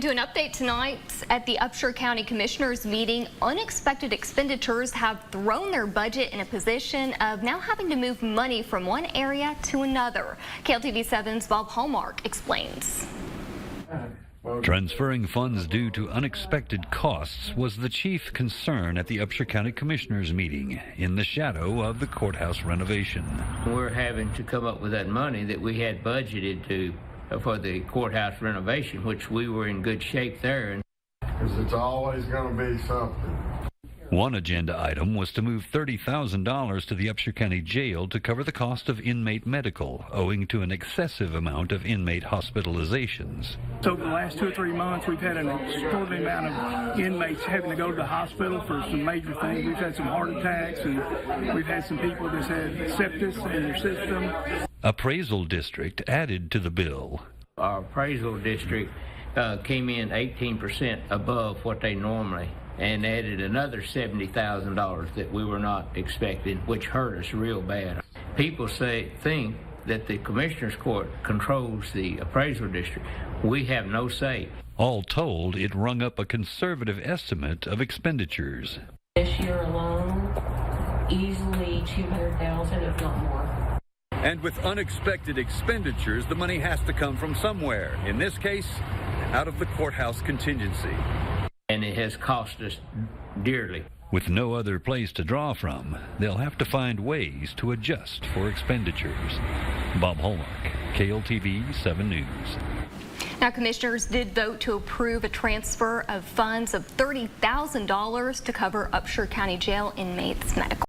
To an update tonight at the Upshur County Commissioners meeting, unexpected expenditures have thrown their budget in a position of now having to move money from one area to another. KLTV7's Bob Hallmark explains. Transferring funds due to unexpected costs was the chief concern at the Upshur County Commissioners meeting in the shadow of the courthouse renovation. We're having to come up with that money that we had budgeted for the courthouse renovation, which we were in good shape there. Because it's always going to be something. One agenda item was to move $30,000 to the Upshur County Jail to cover the cost of inmate medical, owing to an excessive amount of inmate hospitalizations. So over the last 2 or 3 months, we've had an extraordinary amount of inmates having to go to the hospital for some major things. We've had some heart attacks, and we've had some people that's had sepsis in their system. Appraisal district added to the bill. Our appraisal district came in 18% above what they normally, and added another $70,000 that we were not expecting, which hurt us real bad. People think that the Commissioners Court controls the appraisal district. We have no say. All told, it rung up a conservative estimate of expenditures. This year alone, easily $200,000, if not more. And with unexpected expenditures, the money has to come from somewhere. In this case, out of the courthouse contingency. And it has cost us dearly. With no other place to draw from, they'll have to find ways to adjust for expenditures. Bob Hallmark, KLTV 7 News. Now, commissioners did vote to approve a transfer of funds of $30,000 to cover Upshur County Jail inmates' medical.